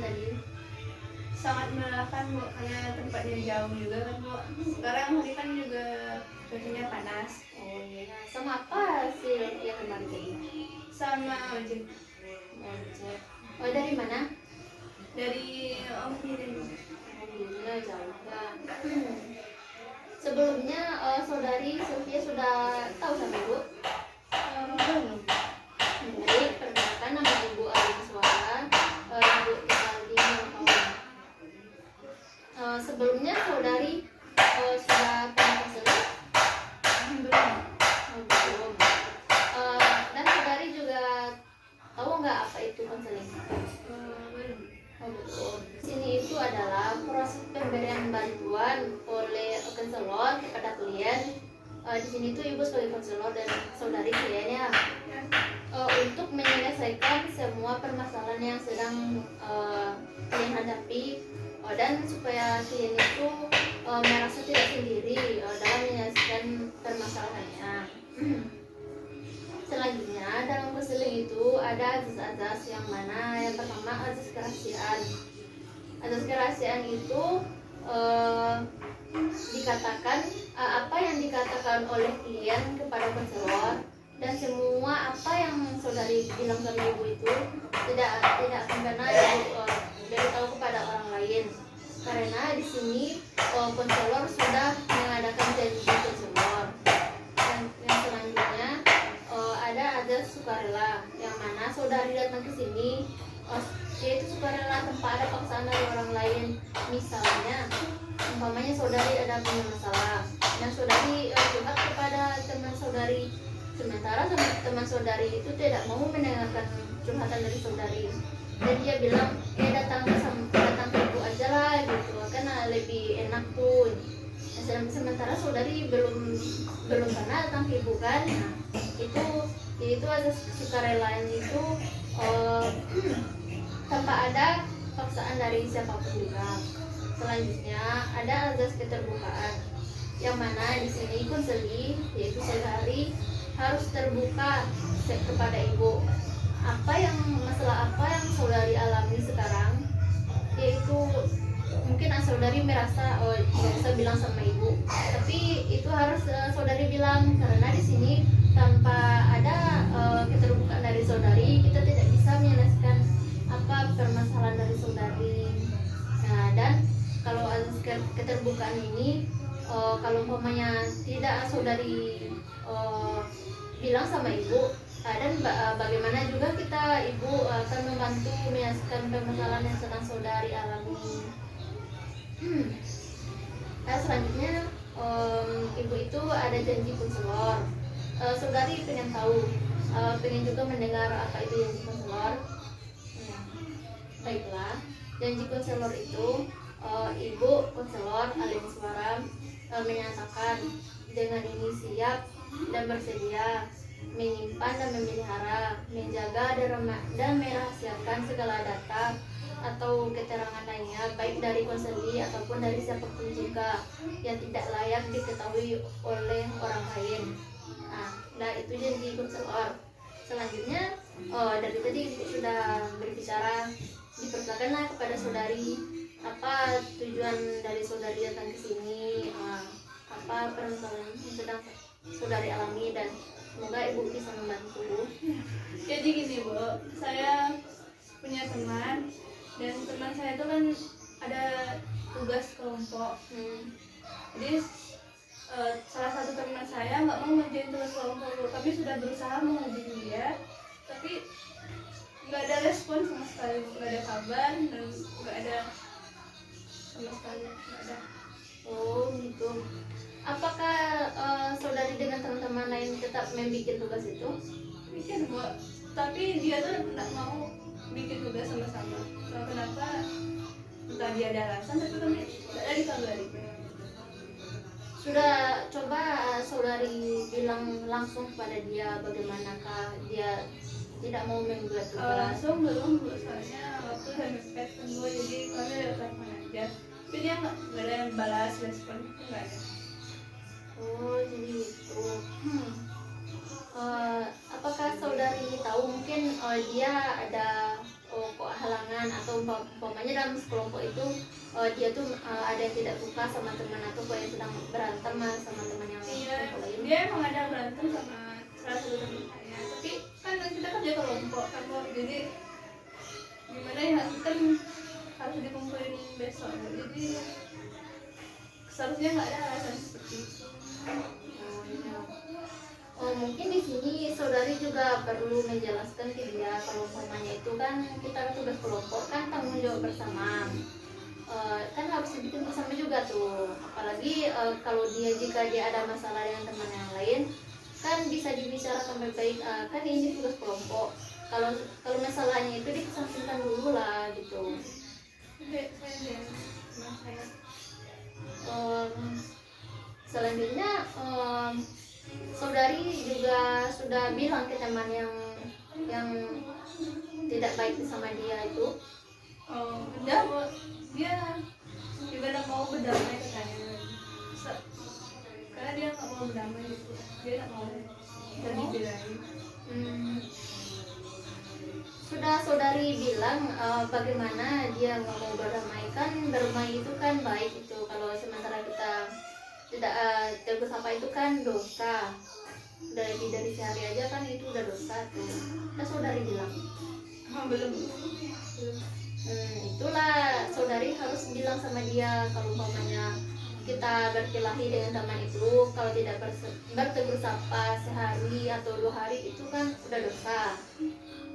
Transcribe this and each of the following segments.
tadi? Sangat melelahkan Bu, karena tempatnya jauh juga kan Bu. Sekarang hari kan juga cuacanya panas. Oh iya, sama apa sih yang kemarin tadi? Sama ojek Ojek. Oh dari mana? dari Om Kirin. Alhamdulillah jauh kan. Sebelumnya saudari Sylvia sudah tahu sama ibu? Belum. Baik, perkenalkan nama ibu Alin Suara. Ibu tinggal di Mentawai. Sebelumnya saudari sudah pernah konseling? Belum. Oh, belum. Dan saudari juga tahu nggak apa itu konseling? Belum. Oh, betul. Sini itu adalah proses pemberian bantuan oleh konselor kepada klien. Di sini tuh ibu sebagai konselor dan saudari kliennya untuk menyelesaikan semua permasalahan yang sedang klien hadapi dan supaya klien itu merasa tidak sendiri dalam menyelesaikan permasalahannya. Selanjutnya dalam konseling itu ada azas-azas yang mana yang pertama azas kerahasiaan. Azas kerahasiaan itu dikatakan apa yang dikatakan oleh klien kepada konselor dan semua apa yang saudari bilang sama ibu itu tidak akan pernah ibu beritahu kepada orang lain karena di sini konselor sudah mengadakan janji konselor. Dan yang selanjutnya ada azas sukarela yang mana saudari datang ke sini yaitu sukarela tanpa ada paksaan dari orang lain. Misalnya umpamanya saudari ada punya masalah dan saudari curhat kepada teman saudari, sementara teman saudari itu tidak mau mendengarkan curhatan dari saudari dan dia bilang datang ke ibu aja lah gitu karena lebih enak tuh. Sementara saudari belum pernah datang ke ibu kan. Nah, itu azas sukarela itu tanpa ada paksaan dari siapapun juga. Selanjutnya ada azas keterbukaan yang mana di sini konseli yaitu saudari harus terbuka kepada ibu masalah apa yang saudari alami sekarang, yaitu mungkin saudari merasa tidak bisa bilang sama ibu, tapi itu harus saudari bilang karena di sini tanpa ada keterbukaan dari saudari kita tidak bisa menyelesaikan apa permasalahan dari saudari. Nah, dan kalau azas keterbukaan ini kalau umpamanya tidak saudari bilang sama ibu dan bagaimana juga ibu akan membantu menyelesaikan permasalahan yang sedang saudari alami. Nah, selanjutnya ibu itu ada janji konselor. Saudari pengen tahu, pengen juga mendengar apa itu janji konselor. Baiklah, janji konselor itu ibu konselor Alin Suara menyatakan dengan ini siap dan bersedia menyimpan dan memelihara, menjaga dan merahasiakan segala data atau keterangan lainnya baik dari konseli ataupun dari siapapun juga yang tidak layak diketahui oleh orang lain. Nah itu janji konselor. Selanjutnya dari tadi ibu sudah berbicara, dipersilakanlah kepada saudari apa tujuan dari saudari datang ke sini, apa permasalahan yang sedang saudari alami, dan semoga ibu bisa membantu. Jadi gini Bu, saya punya teman dan teman saya itu kan ada tugas kelompok. Jadi salah satu teman saya nggak mau ngerjain tugas kelompok Bu, tapi sudah berusaha menghubungi dia, tapi nggak ada respon sama sekali, nggak ada kabar dan nggak ada sama sekali, nggak ada. Oh gitu. Apakah saudari dengan teman-teman lain tetap membuat tugas itu? Bikin Bu, tapi dia tuh nggak mau bikin tugas sama-sama. Kenapa? Entah dia ada alasan, tapi kami nggak ada dikabari. Sudah coba saudari bilang langsung kepada dia bagaimanakah dia tidak mau membuat tugas? Langsung belum Bu, soalnya waktu saya mepet tunggu, jadi kami lewat telepon aja. Tapi dia nggak ada yang balas respon, nggak ada. Oh jadi itu. Apakah saudari tahu mungkin dia ada kok halangan teman atau umpamanya dalam sekelompok itu dia tuh ada yang tidak suka sama teman atau yang sedang berantem sama teman yang Iya, kelompok lain. dia emang ada berantem sama salah satu teman saya, tapi kan kita kerja kelompok kan kok, jadi gimana ya, kan harus dikumpulin besok, jadi seharusnya nggak ada alasan seperti itu. Oh, iya. Oh, mungkin di sini saudari juga perlu menjelaskan ke dia kalau umpamanya itu kan kita tugas kelompok kan tanggung jawab bersama. Kan harus dibikin bersama juga tuh. Apalagi kalau jika dia ada masalah dengan teman yang lain kan bisa dibicarakan baik-baik. Kan ini tugas kelompok. Kalau masalahnya itu dikesampingkan dulu lah gitu. Oke, saya teman saya. Selanjutnya saudari juga sudah bilang ke teman yang tidak baik sama dia itu. Udah, dia juga udah mau berdamai katanya, karena dia nggak mau berdamai gitu, dia nggak mau berdamai. Sudah saudari bilang bagaimana dia nggak mau berdamai, kan berdamai itu kan baik itu, kalau sementara kita tidak tegur sapa itu kan dosa, dari sehari aja kan itu udah dosa tuh. Nah saudari bilang Belum. Itulah saudari harus bilang sama dia kalau umpamanya kita berkelahi dengan teman itu, kalau tidak bertegur sapa sehari atau 2 hari itu kan udah dosa.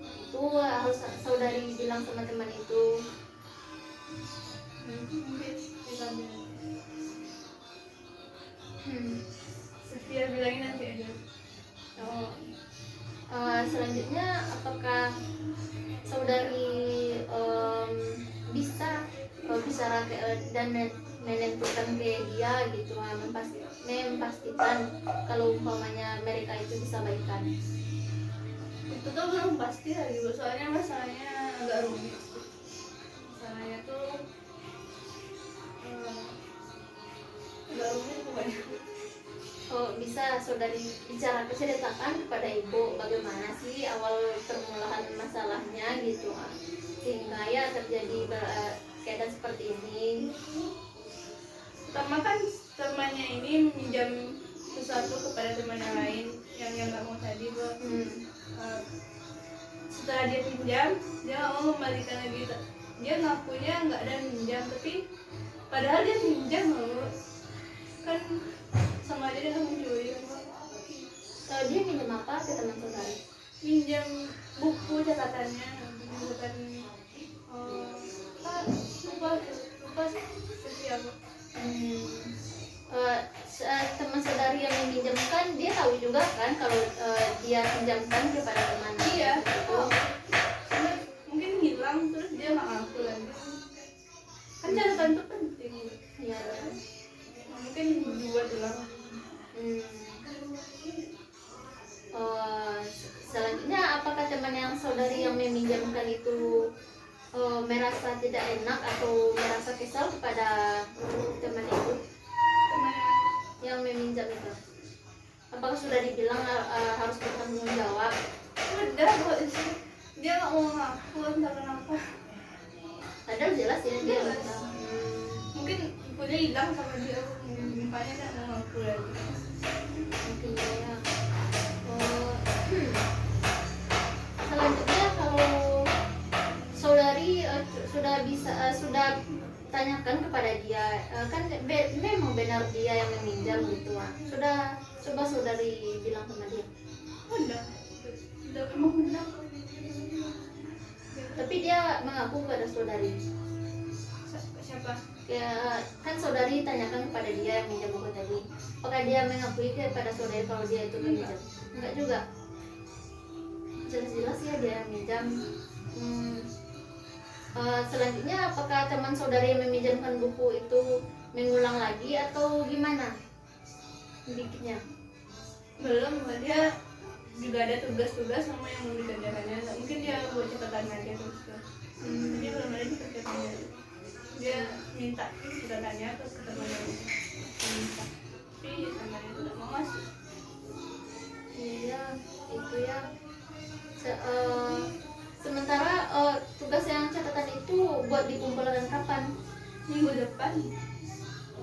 Itu harus saudari bilang sama teman itu. Sofia bilangin nanti aja. Selanjutnya apakah saudari bisa bicara dan menentukan ke dia gitu, memastikan kalau umpamanya mereka itu bisa baikan? Itu tuh belum pasti lagi, soalnya masalahnya agak rumit. Masalahnya tuh agak rumit pokoknya. Bisa saudari ceritakan kepada ibu bagaimana sih awal permulaan masalahnya gitu, sehingga ya terjadi keadaan seperti ini. Pertama kan temannya ini minjam sesuatu kepada teman yang lain yang nggak mau tadi, Bu. Setelah dia pinjam, dia nggak mau membalikan lagi. Dia ngakunya nggak ada minjam, tapi padahal dia pinjam loh, kan sama aja dengan mencuri. Dia minjem apa ke teman saudari? Minjam buku catatannya, lupa sih apa. Teman saudari yang meminjamkan dia tahu juga kan kalau dia pinjamkan kepada teman. Iya. Gitu. Mungkin hilang terus dia nggak ngaku lagi. Kan catatan itu penting. Iya. Mungkin dibuat ulang. Selanjutnya apakah teman yang saudari yang meminjamkan itu merasa tidak enak atau merasa kesal kepada teman itu yang meminjam itu? Apakah sudah dibilang harus bertanggung jawab? Udah, Bu. Dia nggak mau ngaku entah kenapa. Padahal jelas ya dia. Mungkin bukunya hilang sama dia, makanya nggak mau ngaku lagi. Mungkin ya. Selanjutnya kalau saudari sudah tanyakan kepada dia, kan memang benar dia yang meminjam gitu, sudah coba saudari bilang sama dia. Udah memang benar. Tapi dia mengaku kepada saudari. Siapa? Ya, kan saudari tanyakan kepada dia yang minjam buku tadi, apakah dia mengakui kepada saudari kalau dia itu meminjam? Enggak juga. Jelas-jelas ya dia yang minjam. Selanjutnya apakah teman saudari yang meminjamkan buku itu mengulang lagi atau gimana bikinnya? Belum, dia juga ada tugas-tugas sama yang mau dikerjakannya. Mungkin dia buat catatan aja terus. Dia belum ada di catatannya. Dia minta catatannya terus ke temannya minta, tapi temannya itu nggak mau masuk. Iya, itu ya. Sementara tugas yang catatan itu minggu depan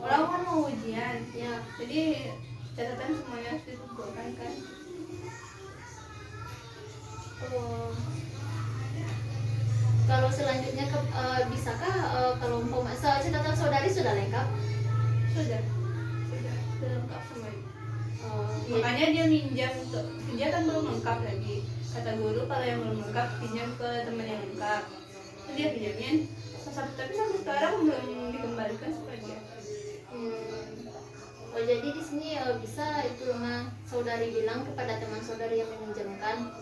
orang kan mau ujian, Ya. jadi catatan semuanya harus dikumpulkan kan. Oh. Kalau selanjutnya bisakah kalau umpama catatan saudari sudah lengkap? Sudah lengkap semuanya. Iya. Makanya dia minjam untuk dia kan belum lengkap lagi, kata guru kalau yang belum lengkap pinjam ke teman yang lengkap. Terus dia pinjamin, tapi sampai sekarang belum dikembalikan sebagian. Oh, jadi di sini bisa itu mah saudari bilang kepada teman saudari yang meminjamkan,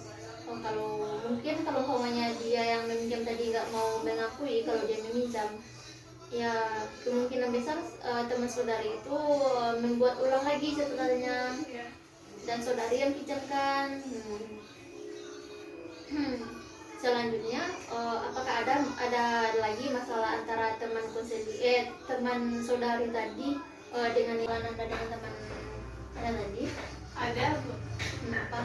kalau mungkin kalau umpamanya dia yang meminjam tadi nggak mau mengakui kalau dia meminjam, ya kemungkinan besar teman saudari itu membuat ulang lagi catatannya dan saudari yang pinjamkan. Selanjutnya apakah ada lagi masalah antara teman saudari tadi dengan Anda dengan teman Anda tadi? Ada Bu. Kenapa?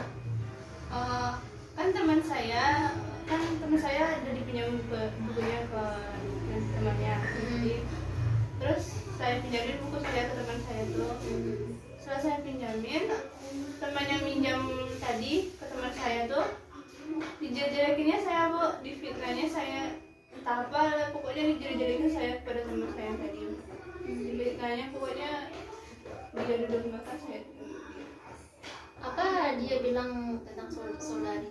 Kan teman saya ada dipinjam bukunya ke temannya. Jadi, terus saya pinjamin buku saya ke teman saya tuh. Setelah saya pinjamin, teman yang minjam tadi ke teman saya tuh dijelek-jelekinnya saya Bu, difitnahnya saya entah apa, pokoknya dijelek-jelekin saya kepada teman saya yang tadi. Difitnahnya pokoknya dia duduk-makan saya. Apa dia bilang tentang saudari?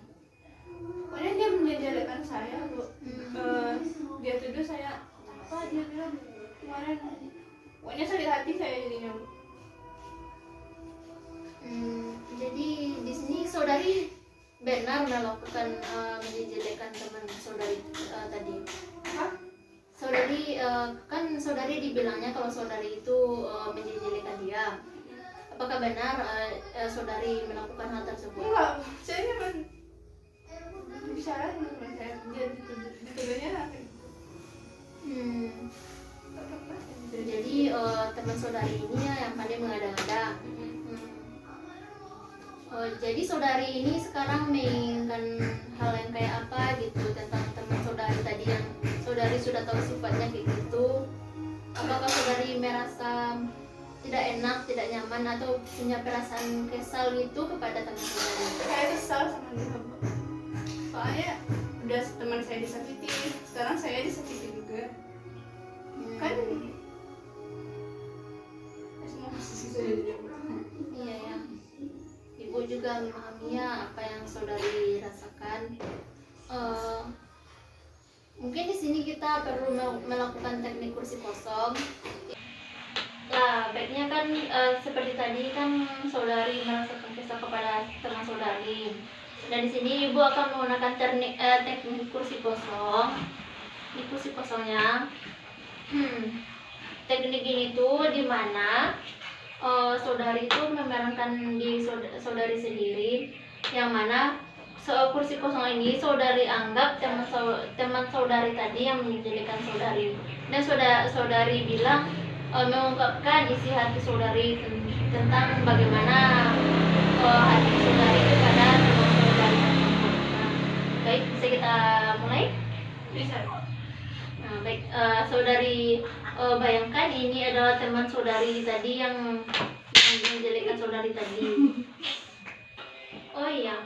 Pokoknya dia menjelekkan saya Bu. Dia tuduh saya apa, dia bilang kemarin, pokoknya sakit hati saya jadinya Bu. Jadi di sini saudari benar melakukan menjelekkan teman saudari tadi. Apa? Saudari kan saudari dibilangnya kalau saudari itu menjelekkan dia. Apakah benar saudari melakukan hal tersebut? Enggak, saya cuma bicara sama saya, dia dituduhnya Jadi teman saudari ini ya yang pandai mengada-ngada. Jadi saudari ini sekarang menginginkan hal yang kayak apa gitu tentang teman saudari tadi yang saudari sudah tahu sifatnya kayak gitu. Apakah saudari merasa tidak enak, tidak nyaman atau punya perasaan kesal gitu kepada teman saudari? Saya kesal sama dia Bu. Soalnya udah teman saya disakiti, sekarang saya disakiti juga. Kan semua posisi saya di dia. Iya ya. Ibu juga memahami ya apa yang saudari rasakan. Mungkin di sini kita perlu melakukan teknik kursi kosong. Nah, baiknya kan seperti tadi kan saudari merasakan kesal kepada teman saudari. Dan di sini ibu akan menggunakan teknik kursi kosong. Di kursi kosongnya, teknik ini tuh di mana saudari itu memerankan di saudari sendiri, yang mana kursi kosong ini saudari anggap teman saudari tadi yang menjelekkan saudari, dan saudari bilang mengungkapkan isi hati saudari tentang bagaimana hati saudari kepada teman saudari tersebut. Nah, baik, bisa kita mulai? Bisa. Nah, baik, saudari bayangkan ini adalah teman saudari tadi yang menjelekkan saudari tadi. Oh iya,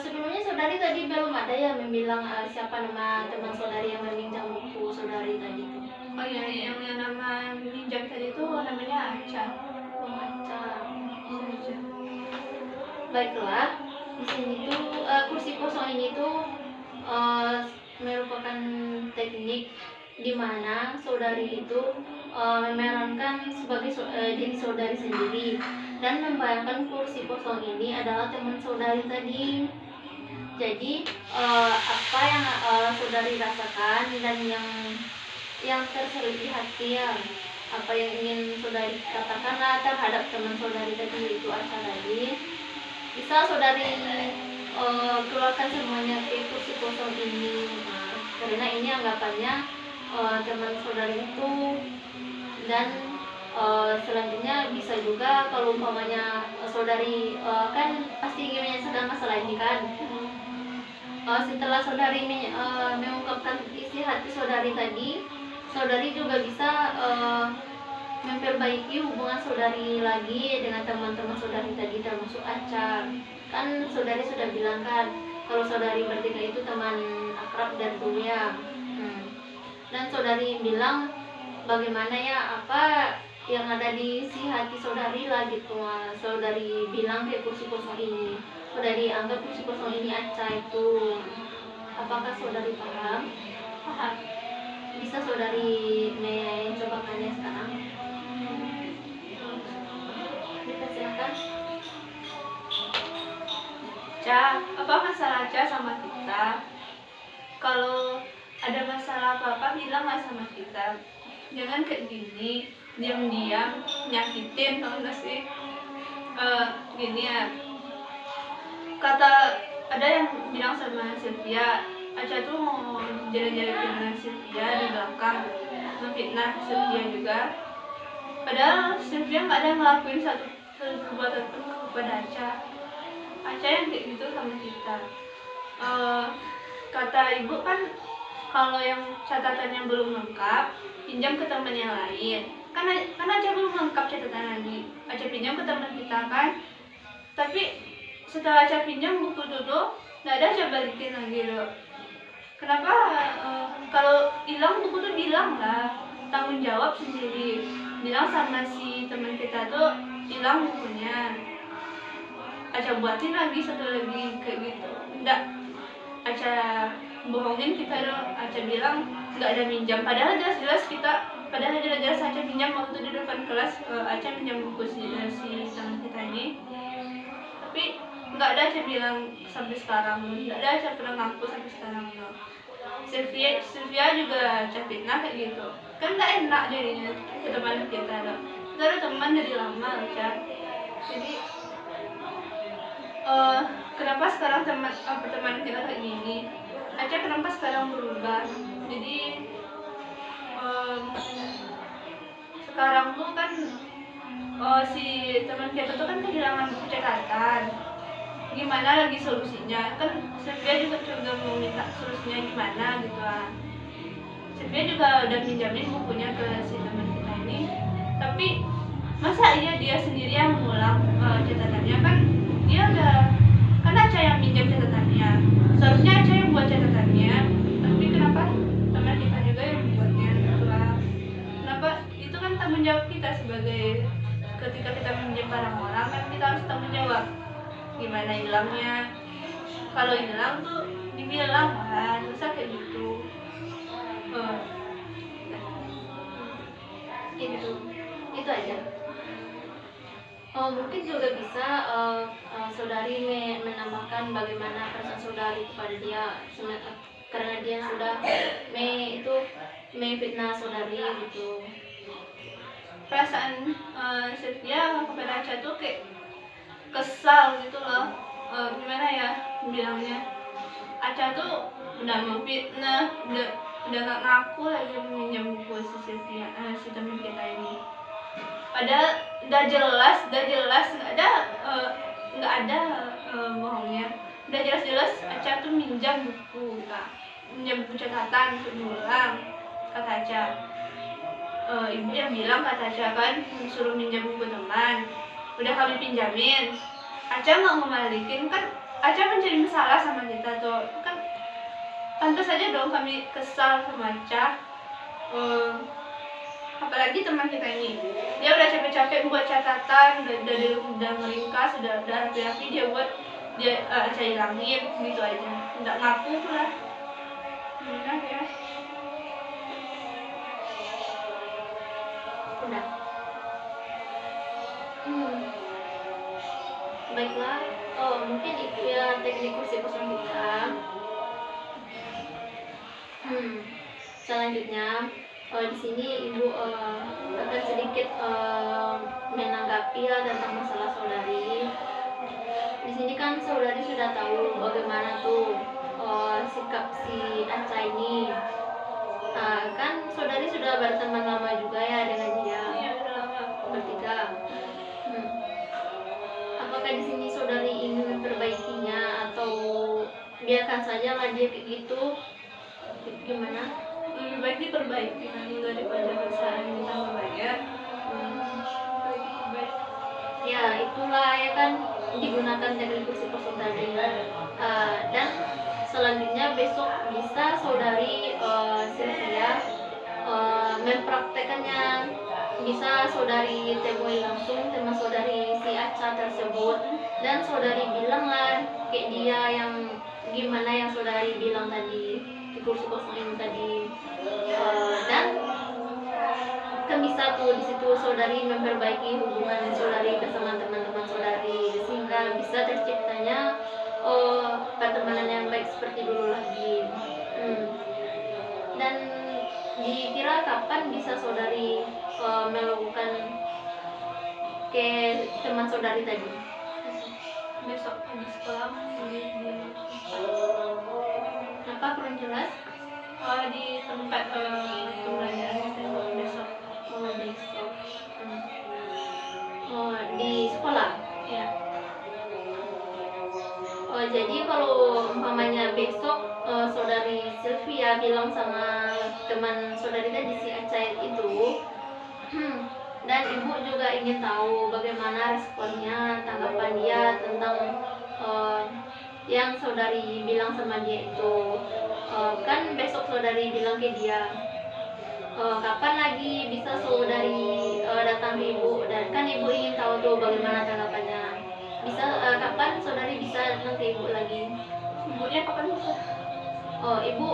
sebelumnya saudari tadi belum ada ya membilang siapa nama teman saudari yang meminjam buku saudari tadi itu. Oh iya, yang nama minjam tadi itu namanya Aca. Oh, Aca. Baiklah, di sini tuh kursi kosong ini tuh merupakan teknik di mana saudari itu memerankan sebagai diri saudari sendiri dan membayangkan kursi kosong ini adalah teman saudari tadi. Jadi apa yang saudari rasakan dan yang terselip di hati ya, apa yang ingin saudari katakan terhadap teman saudari tadi itu Aca tadi, bisa saudari keluarkan semuanya ke kursi kosong ini. Karena ini anggapannya teman saudari itu, dan selanjutnya bisa juga kalau umpamanya saudari kan pasti ingin menyelesaikan masalah ini kan. Setelah saudari mengungkapkan isi hati saudari tadi, saudari juga bisa memperbaiki hubungan saudari lagi dengan teman-teman saudari tadi, termasuk Aca. Kan saudari sudah bilang kan kalau saudari bertiga itu teman akrab dari dulu ya. Dan saudari bilang bagaimana ya apa yang ada di si hati saudari lah gitu. Saudari bilang kayak kursi kosong ini, saudari anggap kursi kosong ini Aca itu. Apakah saudari paham? Paham. Bisa saudari mencobakannya sekarang? Dipersilakan. Ca, apa masalah Ca sama kita? Kalau ada masalah apa-apa bilanglah sama kita. Jangan kayak gini, diam-diam nyakitin, tau gak sih? Gini ya, kata ada yang bilang sama Sylvia, Aca tuh mau jalan-jalan Sylvia di belakang, memfitnah Sylvia juga. Padahal Sylvia nggak ada ngelakuin satu perbuatan pun kepada Aca. Aca yang kayak gitu sama kita. Kata ibu kan kalau yang catatannya belum lengkap, pinjam ke teman yang lain. Kan Aca belum lengkap catatan lagi. Aca pinjam ke teman kita kan. Tapi setelah Aca pinjam buku tuh nggak ada Aca balikin lagi loh. Kenapa? Kalau hilang buku tuh bilang lah, tanggung jawab sendiri. Bilang sama si teman kita tuh hilang bukunya. Aca buatin lagi satu lagi kayak gitu. Nggak Aca bohongin kita dong. Aca bilang nggak ada minjam. Padahal jelas-jelas Aca pinjam waktu di depan kelas. Aca pinjam buku si teman kita ini. Tapi nggak ada Aca bilang sampai sekarang. Nggak ada Aca pernah ngaku sampai sekarang loh. Sylvia juga Aca fitnah kayak gitu. Kan nggak enak jadinya ke teman kita loh. Kita udah teman dari lama loh Aca. Jadi kenapa sekarang pertemanan kita kayak gini? Aca kenapa sekarang berubah? Jadi sekarang tuh kan si teman kita tuh kan kehilangan buku catatan. Gimana lagi solusinya? Kan Sylvia juga mau minta solusinya gimana gitu lah. Sylvia juga udah minjamin bukunya ke si teman kita ini. Tapi masa iya dia sendiri yang mengulang catatannya? Kan dia udah, kan Aca yang minjam catatannya. Seharusnya Aca yang buat catatannya. Tapi kenapa teman kita juga yang membuatnya gitu lah. Kenapa? Itu kan tanggung jawab kita sebagai ketika kita minjem barang orang kan kita harus tanggung jawab. Gimana hilangnya? Kalau hilang tuh dibilang kan, masa kayak gitu. Itu aja. Mungkin juga bisa saudari menambahkan bagaimana perasaan saudari kepada dia, karena dia sudah fitnah saudari gitu. Perasaan Sylvia kepada Aca tuh kayak kesal gitu loh. Gimana ya bilangnya, Aca tuh udah memfitnah, udah gak ngaku lagi meminjam buku si Sylvia, si teman kita ini. Padahal udah jelas nggak ada bohongnya. Udah jelas Aca tuh minjam buku catatan untuk diulang. Kata Aca, ibu yang bilang kata Aca kan suruh minjam buku teman. Udah kami pinjamin, Aca nggak ngembalikin kan. Aca mencari masalah sama kita tuh kan. Pantas aja dong kami kesal sama Aca. Apalagi teman kita ini, dia udah capek-capek buat catatan, udah meringkas, udah rapi-rapi, dia Aca hilangin gitu aja, nggak ngaku lah. Gimana ya? Udah. Baiklah. Mungkin itu ya teknik kursi kosong kita. Selanjutnya di sini ibu akan sedikit menanggapi ya tentang masalah saudari. Di sini kan saudari sudah tahu bagaimana tuh sikap si Aca ini. Kan saudari sudah berteman lama juga ya dengan dia. Iya, udah lama. Bertiga. Apakah di sini saudari ingin memperbaikinya atau biarkan saja lah dia kayak gitu? Gimana? Lebih baik diperbaiki kan daripada paksaan ditambah banyak. Baik. Ya itulah ya kan digunakan teknik kursi-kursi tadi. Dan selanjutnya besok bisa saudari Sylvia mempraktekannya, bisa saudari temui langsung teman saudari si Aca tersebut dan saudari bilanglah kayak dia yang gimana yang saudari bilang tadi di kursi kosong ini tadi. Dan kan bisa tuh di situ saudari memperbaiki hubungan saudari bersama teman-teman saudari sehingga bisa terciptanya pertemanan yang baik seperti dulu lagi. Dan dikira kapan bisa saudari melakukan ke teman saudari tadi? Besok habis pulang di Apa kurang jelas? di tempat pembelajaran itu besok. Besok. Di sekolah. Ya. Jadi kalau umpamanya besok saudari Sylvia bilang sama teman saudari tadi si Acai itu, dan ibu juga ingin tahu bagaimana responnya, tanggapan dia tentang yang saudari bilang sama dia itu. Kan besok saudari bilang ke dia, kapan lagi bisa saudari datang ke ibu, dan kan ibu ingin tahu tuh bagaimana tanggapannya. Bisa kapan saudari bisa datang ke ibu lagi? Ibunya kapan bisa? Ibu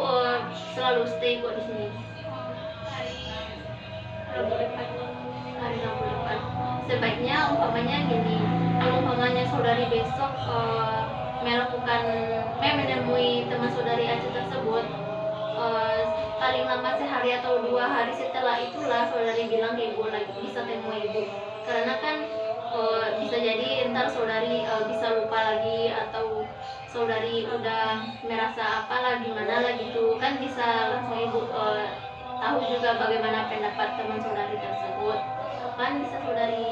selalu stay kok di sini. Rabu depan. Hari Rabu depan. Sebaiknya umpamanya gini, kalau umpamanya saudari besok menemui teman saudari Aca tersebut, paling lama sehari atau 2 hari setelah itulah saudari bilang ke ibu lagi, bisa temui ibu, karena kan bisa jadi ntar saudari bisa lupa lagi atau saudari udah merasa apalah gimana lah gitu kan, bisa langsung ibu tahu juga bagaimana pendapat teman saudari tersebut. Kapan bisa saudari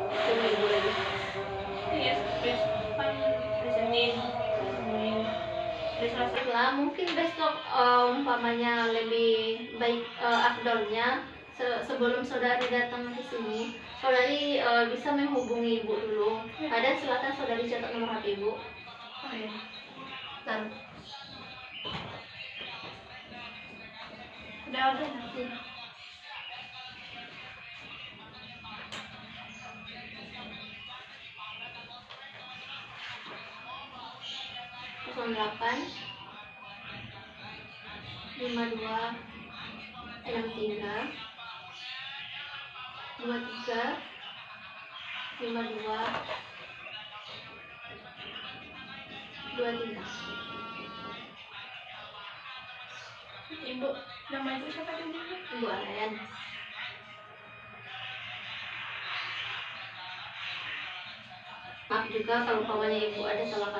temui ibu lagi? Iya, besok kan hari Senin. Lah mungkin besok umpamanya lebih baik afdolnya sebelum saudari datang ke sini, saudari bisa menghubungi ibu dulu. Ada silakan saudari catat nomor HP ibu. Oh iya. Dan Udah nanti. kosong 8 52 63 23 52 23. Ibu, nama ibu siapa tadi? Ibu Aren. Maaf juga kalau umpamanya ibu ada salah